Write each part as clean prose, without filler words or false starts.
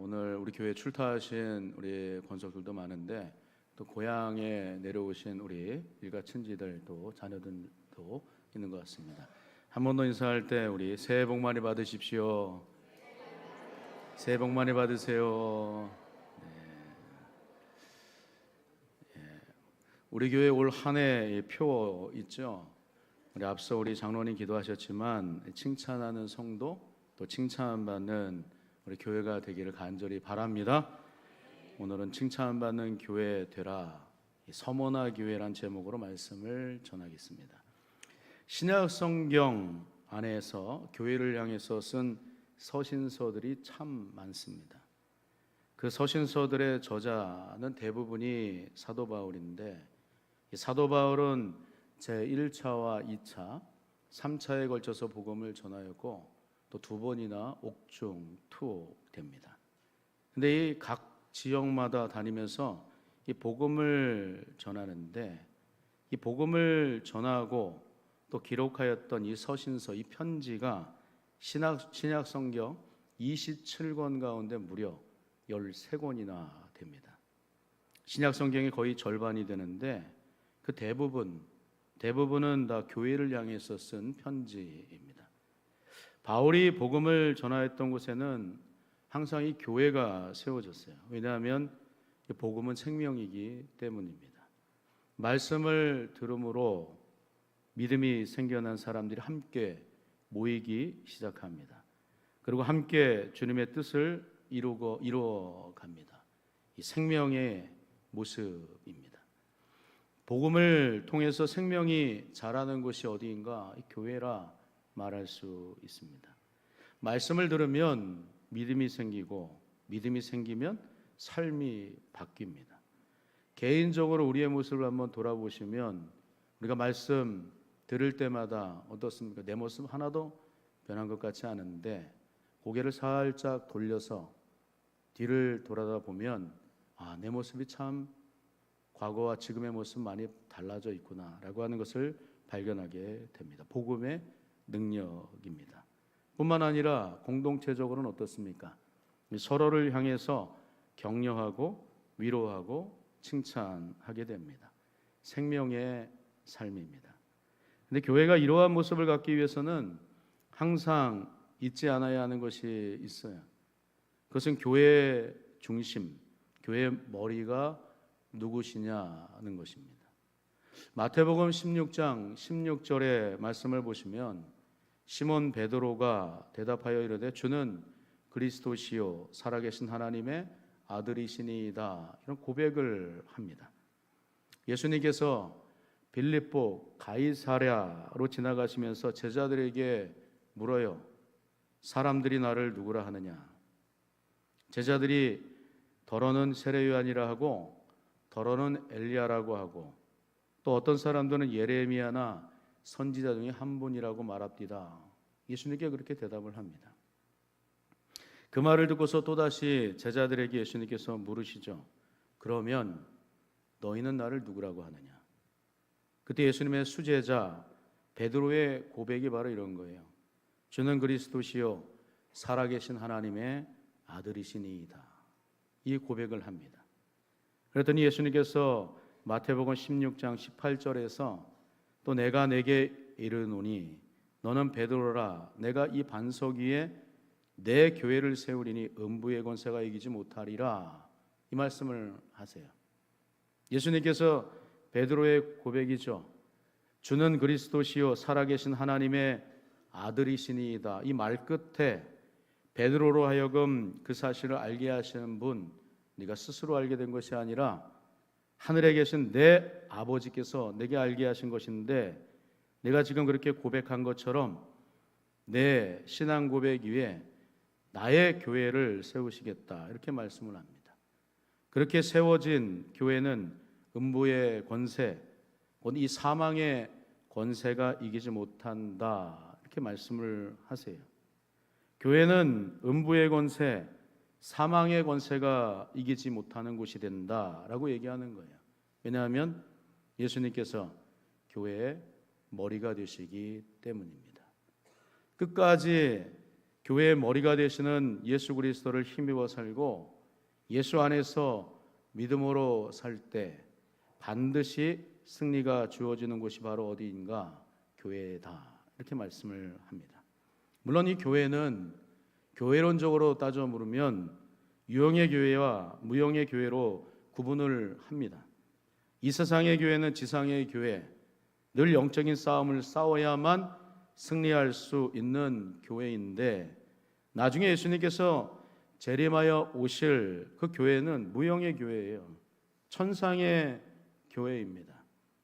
오늘 우리 교회 출타하신 우리 권속들도 많은데 또 고향에 내려오신 우리 일가 친지들도 자녀들도 있는 것 같습니다. 한 번 더 인사할 때 우리 새해 복 많이 받으십시오. 새해 복 많이 받으세요. 우리 교회 올 한 해 표 있죠. 우리 앞서 우리 장로님 기도하셨지만 칭찬하는 성도 또 칭찬받는 우리 교회가 되기를 간절히 바랍니다. 오늘은 칭찬받는 교회 되라, 서머나 교회란 제목으로 말씀을 전하겠습니다. 신약 성경 안에서 교회를 향해서 쓴 서신서들이 참 많습니다. 그 서신서들의 저자는 대부분이 사도 바울인데, 이 사도 바울은 제1차와 2차, 3차에 걸쳐서 복음을 전하였고 또 두 번이나 옥중 투옥됩니다. 근데 이 각 지역마다 다니면서 이 복음을 전하는데, 이 복음을 전하고 또 기록하였던 이 서신서, 이 편지가 신약 성경 27권 가운데 무려 13권이나 됩니다. 신약 성경이 거의 절반이 되는데 그 대부분은 다 교회를 향해서 쓴 편지입니다. 바울이 복음을 전하였던 곳에는 항상 이 교회가 세워졌어요. 왜냐하면 복음은 생명이기 때문입니다. 말씀을 들음으로 믿음이 생겨난 사람들이 함께 모이기 시작합니다. 그리고 함께 주님의 뜻을 이루어갑니다. 이 생명의 모습입니다. 복음을 통해서 생명이 자라는 곳이 어디인가? 이 교회라 말할 수 있습니다. 말씀을 들으면 믿음이 생기고 믿음이 생기면 삶이 바뀝니다. 개인적으로 우리의 모습을 한번 돌아보시면 우리가 말씀 들을 때마다 어떻습니까? 내 모습 하나도 변한 것 같지 않은데 고개를 살짝 돌려서 뒤를 돌아다 보면 내 모습이 참 과거와 지금의 모습 많이 달라져 있구나라고 하는 것을 발견하게 됩니다. 복음의 능력입니다. 뿐만 아니라 공동체적으로는 어떻습니까? 서로를 향해서 격려하고 위로하고 칭찬하게 됩니다. 생명의 삶입니다. 근데 교회가 이러한 모습을 갖기 위해서는 항상 잊지 않아야 하는 것이 있어요. 그것은 교회의 중심, 교회의 머리가 누구시냐는 것입니다. 마태복음 16장 16절의 말씀을 보시면 시몬 베드로가 대답하여 이르되 주는 그리스도시요 살아계신 하나님의 아들이시니이다, 이런 고백을 합니다. 예수님께서 빌립보 가이사랴로 지나가시면서 제자들에게 물어요. 사람들이 나를 누구라 하느냐? 제자들이 더러는 세례요한이라 하고 더러는 엘리야라고 하고 또 어떤 사람들은 예레미야나 선지자 중에 한 분이라고 말합디다. 예수님께 그렇게 대답을 합니다. 그 말을 듣고서 또다시 제자들에게 예수님께서 물으시죠. 그러면 너희는 나를 누구라고 하느냐? 그때 예수님의 수제자 베드로의 고백이 바로 이런 거예요. 주는 그리스도시요 살아계신 하나님의 아들이시니이다. 이 고백을 합니다. 그랬더니 예수님께서 마태복음 16장 18절에서 또 내가 내게 이르노니 너는 베드로라, 내가 이 반석 위에 내 교회를 세우리니 음부의 권세가 이기지 못하리라, 이 말씀을 하세요. 예수님께서 베드로의 고백이죠. 주는 그리스도시요 살아계신 하나님의 아들이시니이다. 이 말 끝에 베드로로 하여금 그 사실을 알게 하시는 분, 네가 스스로 알게 된 것이 아니라 하늘에 계신 내 아버지께서 내게 알게 하신 것인데 내가 지금 그렇게 고백한 것처럼 내 신앙 고백 위에 나의 교회를 세우시겠다, 이렇게 말씀을 합니다. 그렇게 세워진 교회는 음부의 권세, 곧 이 사망의 권세가 이기지 못한다, 이렇게 말씀을 하세요. 교회는 음부의 권세, 사망의 권세가 이기지 못하는 곳이 된다라고 얘기하는 거예요. 왜냐하면 예수님께서 교회의 머리가 되시기 때문입니다. 끝까지 교회의 머리가 되시는 예수 그리스도를 힘입어 살고 예수 안에서 믿음으로 살 때 반드시 승리가 주어지는 곳이 바로 어디인가? 교회다. 이렇게 말씀을 합니다. 물론 이 교회는 교회론적으로 따져 물으면 유형의 교회와 무형의 교회로 구분을 합니다. 이 세상의 교회는 지상의 교회, 늘 영적인 싸움을 싸워야만 승리할 수 있는 교회인데, 나중에 예수님께서 재림하여 오실 그 교회는 무형의 교회예요. 천상의 교회입니다.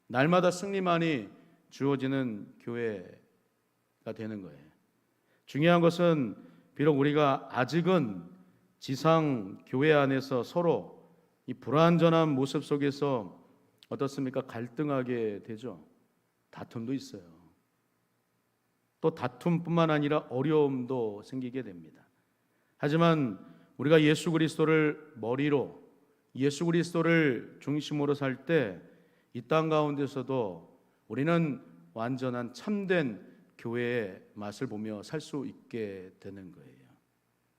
날마다 승리만이 주어지는 교회가 되는 거예요. 중요한 것은 비록 우리가 아직은 지상 교회 안에서 서로 이 불완전한 모습 속에서 어떻습니까? 갈등하게 되죠. 다툼도 있어요. 또 다툼뿐만 아니라 어려움도 생기게 됩니다. 하지만 우리가 예수 그리스도를 머리로, 예수 그리스도를 중심으로 살 때 이 땅 가운데서도 우리는 완전한 참된 교회의 맛을 보며 살 수 있게 되는 거예요.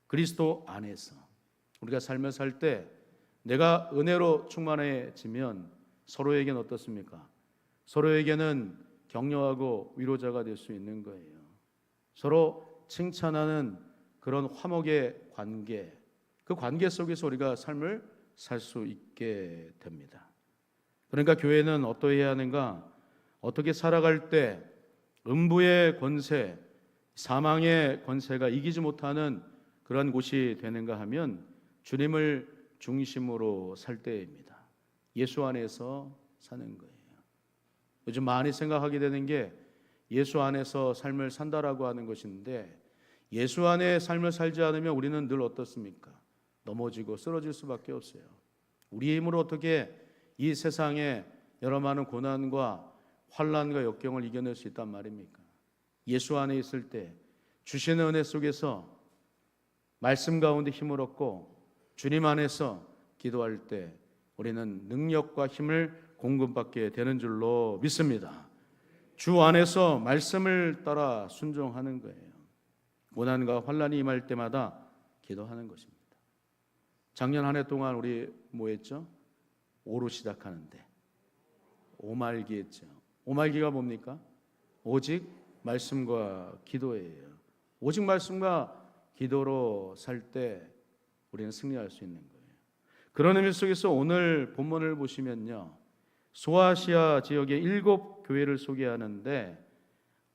그리스도 안에서 우리가 살며 살 때 내가 은혜로 충만해지면 서로에게는 어떻습니까? 서로에게는 격려하고 위로자가 될 수 있는 거예요. 서로 칭찬하는 그런 화목의 관계, 그 관계 속에서 우리가 삶을 살 수 있게 됩니다. 그러니까 교회는 어떠해야 하는가? 어떻게 살아갈 때 음부의 권세, 사망의 권세가 이기지 못하는 그런 곳이 되는가 하면 주님을 중심으로 살 때입니다. 예수 안에서 사는 거예요. 요즘 많이 생각하게 되는 게 예수 안에서 삶을 산다라고 하는 것인데, 예수 안에 삶을 살지 않으면 우리는 늘 어떻습니까? 넘어지고 쓰러질 수밖에 없어요. 우리의 힘으로 어떻게 이 세상에 여러 많은 고난과 환난과 역경을 이겨낼 수 있단 말입니까? 예수 안에 있을 때 주시는 은혜 속에서 말씀 가운데 힘을 얻고 주님 안에서 기도할 때 우리는 능력과 힘을 공급받게 되는 줄로 믿습니다. 주 안에서 말씀을 따라 순종하는 거예요. 고난과 환난이 임할 때마다 기도하는 것입니다. 작년 한 해 동안 우리 뭐 했죠? 오로 시작하는데 오말기 했죠. 오말기가 뭡니까? 오직 말씀과 기도예요. 오직 말씀과 기도로 살 때 우리는 승리할 수 있는 거예요. 그런 의미 속에서 오늘 본문을 보시면요, 소아시아 지역의 7교회를 소개하는데,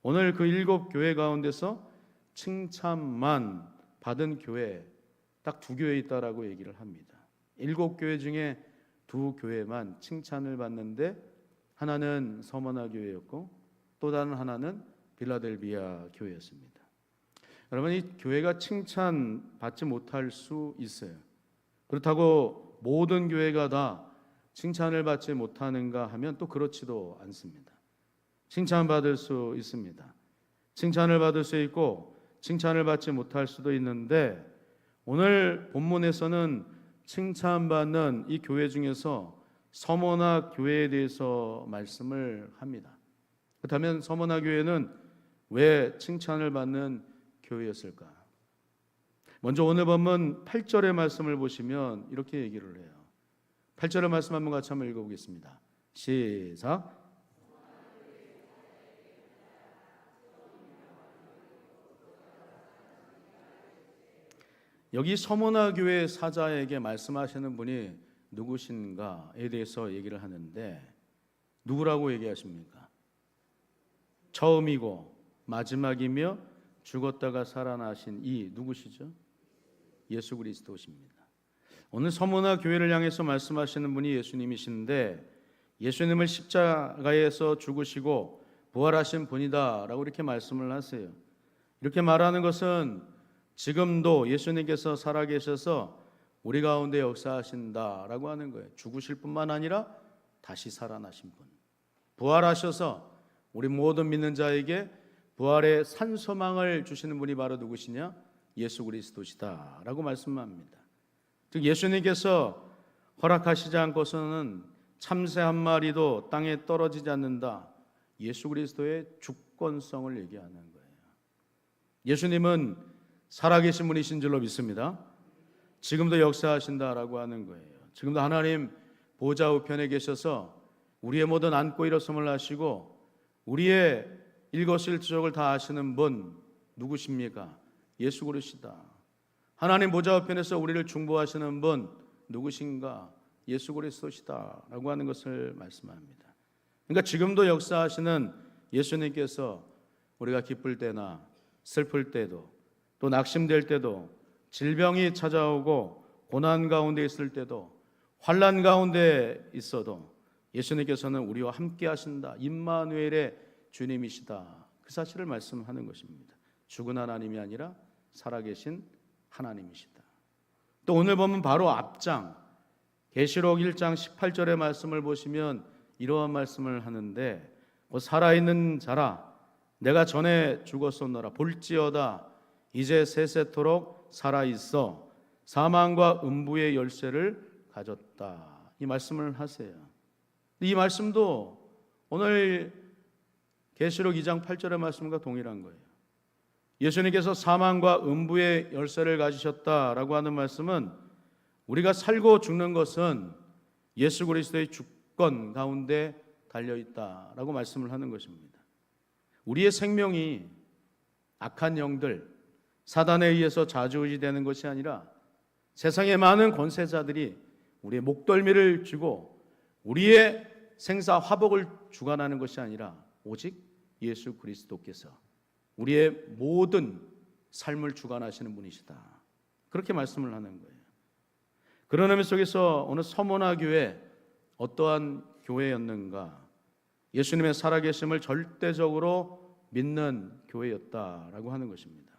오늘 그 7교회 가운데서 칭찬만 받은 교회 딱 2교회 있다라고 얘기를 합니다. 7교회 중에 2교회만 칭찬을 받는데, 하나는 서머나 교회였고 또 다른 하나는 빌라델비아 교회였습니다. 여러분, 이 교회가 칭찬받지 못할 수 있어요. 그렇다고 모든 교회가 다 칭찬을 받지 못하는가 하면 또 그렇지도 않습니다. 칭찬받을 수 있습니다. 칭찬을 받을 수 있고 칭찬을 받지 못할 수도 있는데, 오늘 본문에서는 칭찬받는 이 교회 중에서 서머나 교회에 대해서 말씀을 합니다. 그렇다면 서머나 교회는 왜 칭찬을 받는 교회였을까? 먼저 오늘 본문 8절의 말씀을 보시면 이렇게 얘기를 해요. 8절의 말씀 한번 같이 한번 읽어보겠습니다. 시작. 여기 서머나 교회 사자에게 말씀하시는 분이 누구신가에 대해서 얘기를 하는데, 누구라고 얘기하십니까? 처음이고 마지막이며 죽었다가 살아나신 이 누구시죠? 예수 그리스도십니다. 오늘 서머나 교회를 향해서 말씀하시는 분이 예수님이신데, 예수님을 십자가에서 죽으시고 부활하신 분이다라고 이렇게 말씀을 하세요. 이렇게 말하는 것은 지금도 예수님께서 살아계셔서 우리 가운데 역사하신다라고 하는 거예요. 죽으실 뿐만 아니라 다시 살아나신 분, 부활하셔서 우리 모든 믿는 자에게 부활의 산 소망을 주시는 분이 바로 누구시냐? 예수 그리스도시다라고 말씀합니다. 즉 예수님께서 허락하시지 않고서는 참새 한 마리도 땅에 떨어지지 않는다. 예수 그리스도의 주권성을 얘기하는 거예요. 예수님은 살아계신 분이신 줄로 믿습니다. 지금도 역사하신다라고 하는 거예요. 지금도 하나님 보좌 우편에 계셔서 우리의 모든 안고 일어섬을 하시고 우리의 일거수일투족을 다 아시는 분 누구십니까? 예수 그리스도시다. 하나님 보좌 우편에서 우리를 중보하시는 분 누구신가? 예수 그리스도시다 라고 하는 것을 말씀합니다. 그러니까 지금도 역사하시는 예수님께서 우리가 기쁠 때나 슬플 때도 또 낙심될 때도 질병이 찾아오고 고난 가운데 있을 때도 환난 가운데 있어도 예수님께서는 우리와 함께 하신다. 임마누엘의 주님이시다. 그 사실을 말씀하는 것입니다. 죽은 하나님이 아니라 살아계신 하나님이시다. 또 오늘 보면 바로 앞장 계시록 1장 18절의 말씀을 보시면 이러한 말씀을 하는데 살아있는 자라 내가 전에 죽었었노라 볼지어다 이제 세세토록 살아있어 사망과 음부의 열쇠를 가졌다. 이 말씀을 하세요. 이 말씀도 오늘 계시록 2장 8절의 말씀과 동일한 거예요. 예수님께서 사망과 음부의 열쇠를 가지셨다라고 하는 말씀은 우리가 살고 죽는 것은 예수 그리스도의 주권 가운데 달려있다라고 말씀을 하는 것입니다. 우리의 생명이 악한 영들 사단에 의해서 좌지우지되는 것이 아니라 세상의 많은 권세자들이 우리의 목덜미를 쥐고 우리의 생사 화복을 주관하는 것이 아니라 오직 예수 그리스도께서 우리의 모든 삶을 주관하시는 분이시다. 그렇게 말씀을 하는 거예요. 그런 의미 속에서 오늘 서모나 교회 어떠한 교회였는가? 예수님의 살아계심을 절대적으로 믿는 교회였다라고 하는 것입니다.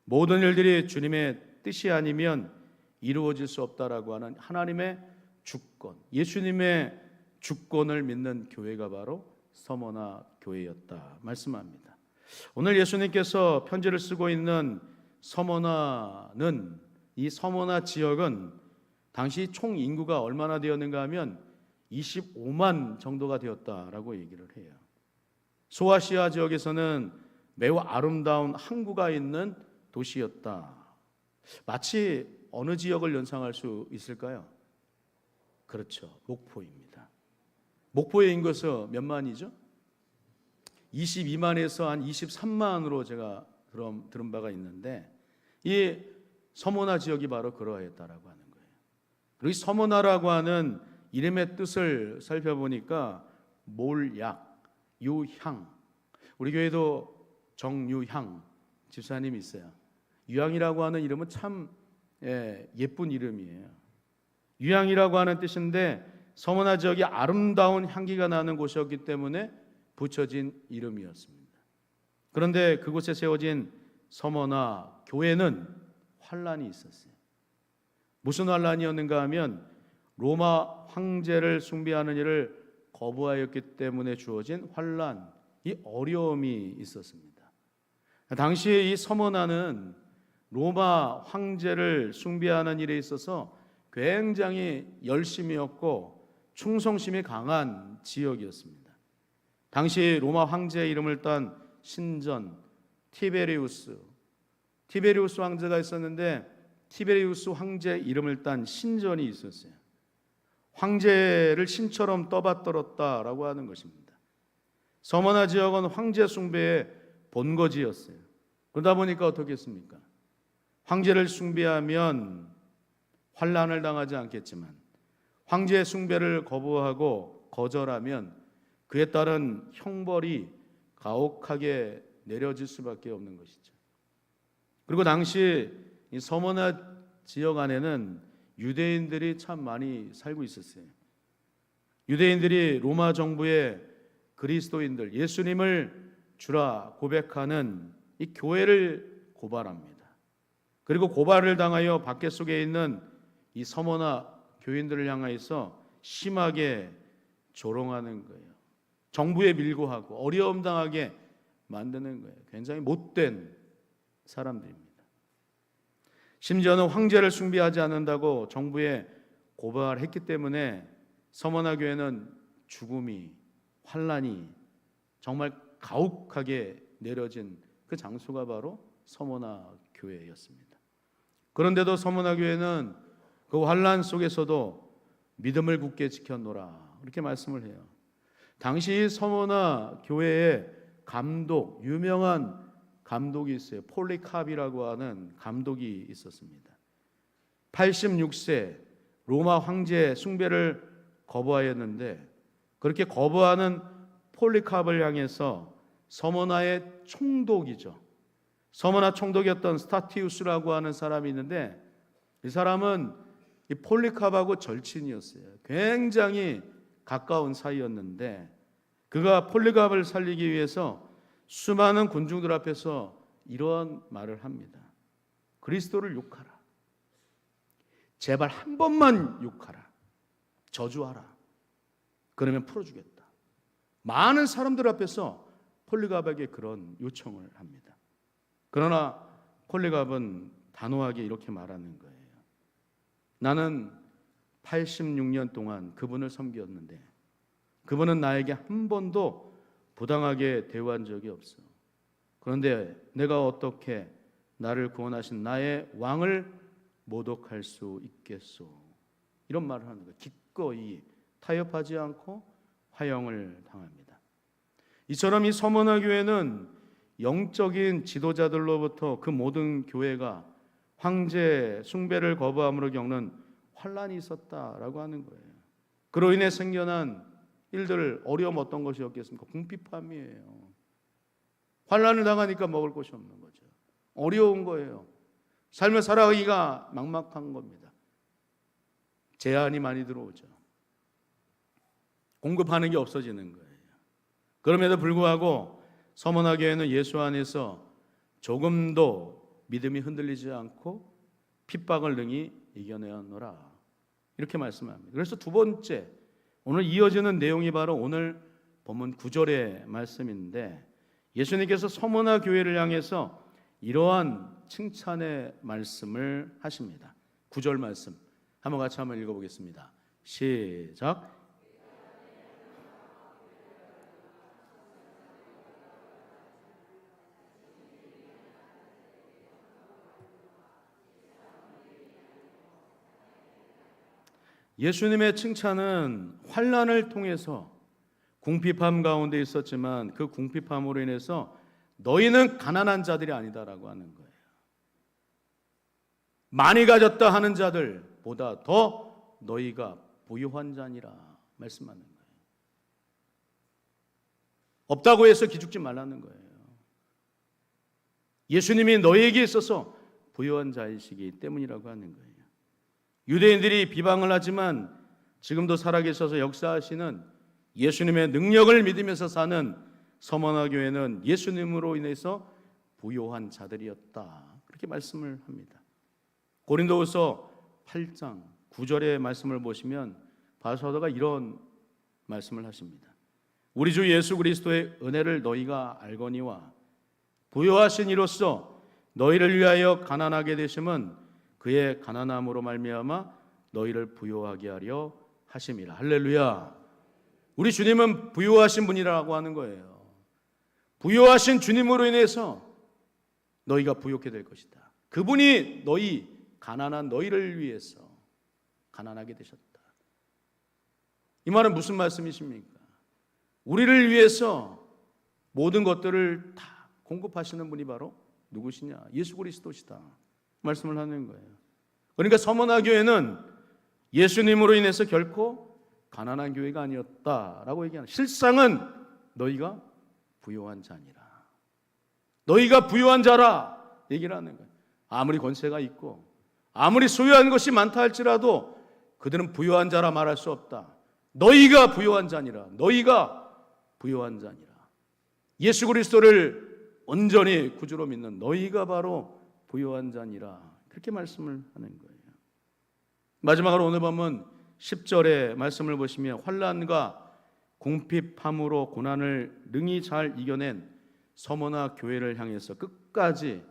모든 일들이 주님의 뜻이 아니면 이루어질 수 없다라고 하는 하나님의 주권, 예수님의 주권을 믿는 교회가 바로 서모나 교회였다 말씀합니다. 오늘 예수님께서 편지를 쓰고 있는 서모나는 이 서모나 지역은 당시 총 인구가 얼마나 되었는가 하면 25만 정도가 되었다라고 얘기를 해요. 소아시아 지역에서는 매우 아름다운 항구가 있는 도시였다. 마치 어느 지역을 연상할 수 있을까요? 그렇죠. 목포입니다. 목포의 인구수 몇 만이죠? 22만에서 한 23만으로 제가 들은 바가 있는데 이 서모나 지역이 바로 그러했다라고 하는 거예요. 그리고 이 서모나라고 하는 이름의 뜻을 살펴보니까 몰약, 유향. 우리 교회도 정유향 집사님이 있어요. 유향이라고 하는 이름은 참 예쁜 이름이에요. 유향이라고 하는 뜻인데 서모나 지역이 아름다운 향기가 나는 곳이었기 때문에 붙여진 이름이었습니다. 그런데 그곳에 세워진 서모나 교회는 환란이 있었어요. 무슨 환란이었는가 하면 로마 황제를 숭배하는 일을 거부하였기 때문에 주어진 환란, 이 어려움이 있었습니다. 당시에 이 서모나는 로마 황제를 숭배하는 일에 있어서 굉장히 열심이었고 충성심이 강한 지역이었습니다. 당시 로마 황제의 이름을 딴 신전 티베리우스 황제가 있었는데 티베리우스 황제 이름을 딴 신전이 있었어요. 황제를 신처럼 떠받들었다라고 하는 것입니다. 서머나 지역은 황제 숭배의 본거지였어요. 그러다 보니까 어떻게 했습니까? 황제를 숭배하면 환난을 당하지 않겠지만 황제의 숭배를 거부하고 거절하면 그에 따른 형벌이 가혹하게 내려질 수밖에 없는 것이죠. 그리고 당시 이 서머나 지역 안에는 유대인들이 참 많이 살고 있었어요. 유대인들이 로마 정부의 그리스도인들, 예수님을 주라 고백하는 이 교회를 고발합니다. 그리고 고발을 당하여 밖에 속에 있는 이 서머나 교인들을 향하여서 심하게 조롱하는 거예요. 정부에 밀고 하고 어려움 당하게 만드는 거예요. 굉장히 못된 사람들입니다. 심지어는 황제를 숭배하지 않는다고 정부에 고발했기 때문에 서머나 교회는 죽음이, 환난이 정말 가혹하게 내려진 그 장소가 바로 서머나 교회였습니다. 그런데도 서문화 교회는 그 환난 속에서도 믿음을 굳게 지켰노라 이렇게 말씀을 해요. 당시 서문화 교회의 감독, 유명한 감독이 있어요. 폴리캅이라고 하는 감독이 있었습니다. 86세 로마 황제 숭배를 거부하였는데 그렇게 거부하는 폴리캅을 향해서 서문화의 총독이죠. 서문화 총독이었던 스타티우스라고 하는 사람이 있는데 이 사람은 이 폴리캅하고 절친이었어요. 굉장히 가까운 사이였는데 그가 폴리캅을 살리기 위해서 수많은 군중들 앞에서 이러한 말을 합니다. 그리스도를 욕하라. 제발 한 번만 욕하라. 저주하라. 그러면 풀어주겠다. 많은 사람들 앞에서 폴리갑에게 그런 요청을 합니다. 그러나 폴리갑은 단호하게 이렇게 말하는 거예요. 나는 86년 동안 그분을 섬겼는데 그분은 나에게 한 번도 부당하게 대우한 적이 없어. 그런데 내가 어떻게 나를 구원하신 나의 왕을 모독할 수 있겠소? 이런 말을 하는 거예요. 기꺼이 타협하지 않고 화형을 당합니다. 이처럼 이 서문화 교회는 영적인 지도자들로부터 그 모든 교회가 황제 숭배를 거부함으로 겪는 환난이 있었다라고 하는 거예요. 그로 인해 생겨난 일들 어려움 어떤 것이었겠습니까? 궁핍함이에요. 환난을 당하니까 먹을 것이 없는 거죠. 어려운 거예요. 삶을 살아가기가 막막한 겁니다. 제한이 많이 들어오죠. 공급하는 게 없어지는 거예요. 그럼에도 불구하고 서문화 교회는 예수 안에서 조금도 믿음이 흔들리지 않고 핍박을 능히 이겨내었노라 이렇게 말씀합니다. 그래서 두 번째 오늘 이어지는 내용이 바로 오늘 본문 9절의 말씀인데 예수님께서 서문화 교회를 향해서 이러한 칭찬의 말씀을 하십니다. 9절 말씀 한번 같이 한번 읽어보겠습니다. 시작. 예수님의 칭찬은 환난을 통해서 궁핍함 가운데 있었지만 그 궁핍함으로 인해서 너희는 가난한 자들이 아니다라고 하는 거예요. 많이 가졌다 하는 자들보다 더 너희가 부유한 자니라 말씀하는 거예요. 없다고 해서 기죽지 말라는 거예요. 예수님이 너희에게 있어서 부유한 자이시기 때문이라고 하는 거예요. 유대인들이 비방을 하지만 지금도 살아계셔서 역사하시는 예수님의 능력을 믿으면서 사는 서문화 교회는 예수님으로 인해서 부요한 자들이었다 그렇게 말씀을 합니다. 고린도후서 8장 9절의 말씀을 보시면 바울사도가 이런 말씀을 하십니다. 우리 주 예수 그리스도의 은혜를 너희가 알거니와 부요하신 이로써 너희를 위하여 가난하게 되심은 그의 가난함으로 말미암아 너희를 부요하게 하려 하심이라. 할렐루야. 우리 주님은 부요하신 분이라고 하는 거예요. 부요하신 주님으로 인해서 너희가 부요케 될 것이다. 그분이 너희 가난한 너희를 위해서 가난하게 되셨다. 이 말은 무슨 말씀이십니까? 우리를 위해서 모든 것들을 다 공급하시는 분이 바로 누구시냐? 예수 그리스도시다 말씀을 하는 거예요. 그러니까 서문화 교회는 예수님으로 인해서 결코 가난한 교회가 아니었다라고 얘기하는, 실상은 너희가 부요한 자니라. 너희가 부요한 자라 얘기를 하는 거예요. 아무리 권세가 있고 아무리 소유한 것이 많다 할지라도 그들은 부요한 자라 말할 수 없다. 너희가 부요한 자니라. 너희가 부요한 자니라. 예수 그리스도를 온전히 구주로 믿는 너희가 바로 부요한 자니라. 그렇게 말씀을 하는 거예요. 마지막으로 오늘 보면 10절의 말씀을 보시면 환난과 궁핍함으로 고난을 능히 잘 이겨낸 서문화 교회를 향해서 끝까지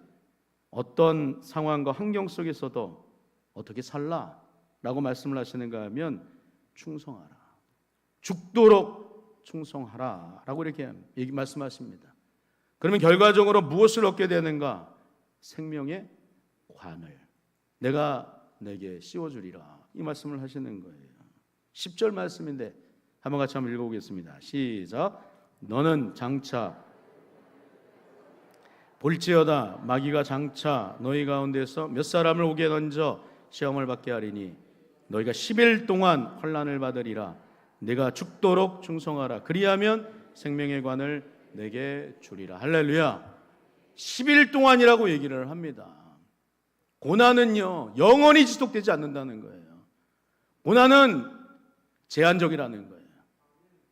어떤 상황과 환경 속에서도 어떻게 살라? 라고 말씀을 하시는가 하면 충성하라. 죽도록 충성하라. 라고 이렇게 말씀하십니다. 그러면 결과적으로 무엇을 얻게 되는가? 생명의 관을 내가 내게 씌워주리라. 이 말씀을 하시는 거예요. 10절 말씀인데 한번 같이 한번 읽어보겠습니다. 시작. 너는 장차 볼지어다 마귀가 장차 너희 가운데서 몇 사람을 오게 던져 시험을 받게 하리니 너희가 10일 동안 환난을 받으리라. 내가 죽도록 충성하라. 그리하면 생명의 관을 내게 주리라. 할렐루야. 10일 동안이라고 얘기를 합니다. 고난은요 영원히 지속되지 않는다는 거예요. 고난은 제한적이라는 거예요.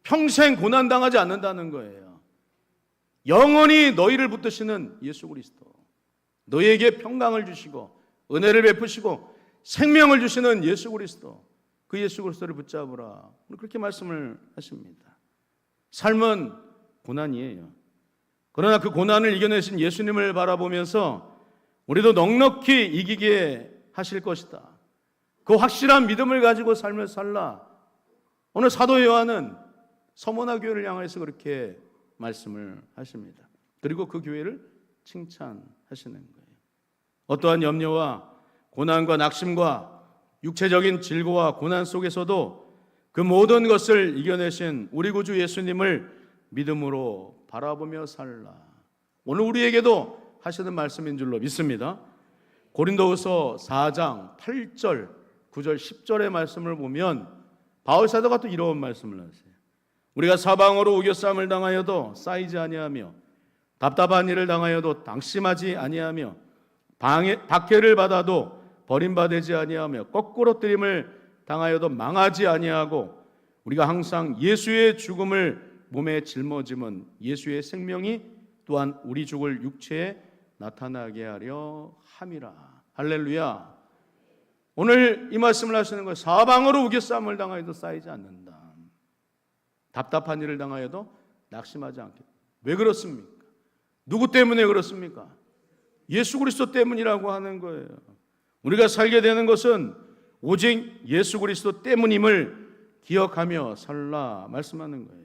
평생 고난당하지 않는다는 거예요. 영원히 너희를 붙드시는 예수 그리스도, 너희에게 평강을 주시고 은혜를 베푸시고 생명을 주시는 예수 그리스도, 그 예수 그리스도를 붙잡으라. 그렇게 말씀을 하십니다. 삶은 고난이에요. 그러나 그 고난을 이겨내신 예수님을 바라보면서 우리도 넉넉히 이기게 하실 것이다. 그 확실한 믿음을 가지고 삶을 살라. 오늘 사도 요한은 서모나 교회를 향해서 그렇게 말씀을 하십니다. 그리고 그 교회를 칭찬하시는 거예요. 어떠한 염려와 고난과 낙심과 육체적인 질고와 고난 속에서도 그 모든 것을 이겨내신 우리 구주 예수님을 믿음으로 바라보며 살라. 오늘 우리에게도 하시는 말씀인 줄로 믿습니다. 고린도후서 4장 8절, 9절, 10절의 말씀을 보면 바울 사도가 또 이런 말씀을 하세요. 우리가 사방으로 우겨싸움을 당하여도 쌓이지 아니하며 답답한 일을 당하여도 낙심하지 아니하며 박해를 받아도 버림받지 아니하며 거꾸로 뜨림을 당하여도 망하지 아니하고 우리가 항상 예수의 죽음을 몸에 짊어짐은 예수의 생명이 또한 우리 죽을 육체에 나타나게 하려 함이라. 할렐루야. 오늘 이 말씀을 하시는 거예요. 사방으로 우겨싸움을 당하여도 쌓이지 않는다. 답답한 일을 당하여도 낙심하지 않게. 왜 그렇습니까? 누구 때문에 그렇습니까? 예수 그리스도 때문이라고 하는 거예요. 우리가 살게 되는 것은 오직 예수 그리스도 때문임을 기억하며 살라 말씀하는 거예요.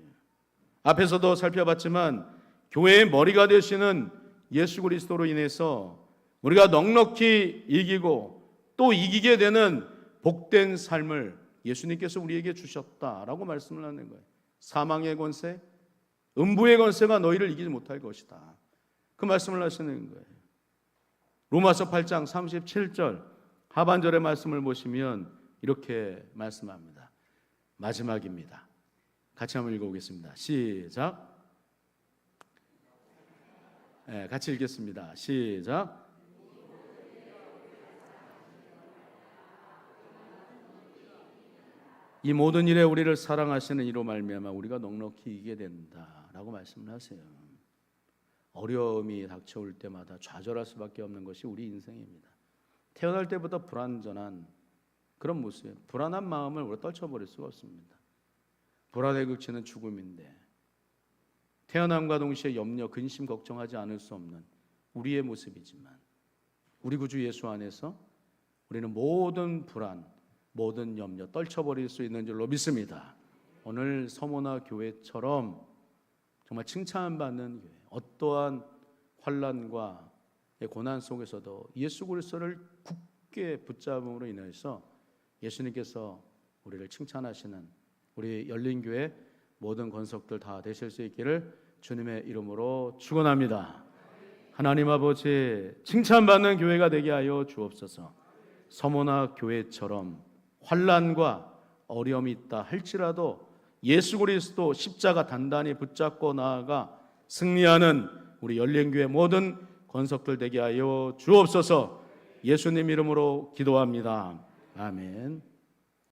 앞에서도 살펴봤지만 교회의 머리가 되시는 예수 그리스도로 인해서 우리가 넉넉히 이기고 또 이기게 되는 복된 삶을 예수님께서 우리에게 주셨다라고 말씀을 하는 거예요. 사망의 권세, 음부의 권세가 너희를 이기지 못할 것이다. 그 말씀을 하시는 거예요. 로마서 8장 37절 하반절의 말씀을 보시면 이렇게 말씀합니다. 마지막입니다. 같이 한번 읽어보겠습니다. 시작. 네, 같이 읽겠습니다. 시작. 이 모든 일에 우리를 사랑하시는 이로 말미암아 우리가 넉넉히 이기게 된다라고 말씀을 하세요. 어려움이 닥쳐올 때마다 좌절할 수밖에 없는 것이 우리 인생입니다. 태어날 때부터 불완전한 그런 모습, 불안한 마음을 우리가 떨쳐버릴 수가 없습니다. 불안의 극치는 죽음인데 태어남과 동시에 염려, 근심, 걱정하지 않을 수 없는 우리의 모습이지만 우리 구주 예수 안에서 우리는 모든 불안, 모든 염려 떨쳐버릴 수 있는 줄로 믿습니다. 오늘 서모나 교회처럼 정말 칭찬받는 교회, 어떠한 환난과 고난 속에서도 예수 그리스도를 굳게 붙잡음으로 인해서 예수님께서 우리를 칭찬하시는 우리 열린교회 모든 권속들 다 되실 수 있기를 주님의 이름으로 축원합니다. 하나님 아버지, 칭찬받는 교회가 되게 하여 주옵소서. 서모나 교회처럼 환난과 어려움이 있다 할지라도 예수 그리스도 십자가 단단히 붙잡고 나아가 승리하는 우리 열린교회 모든 권속들 되게 하여 주옵소서. 예수님 이름으로 기도합니다. 아멘.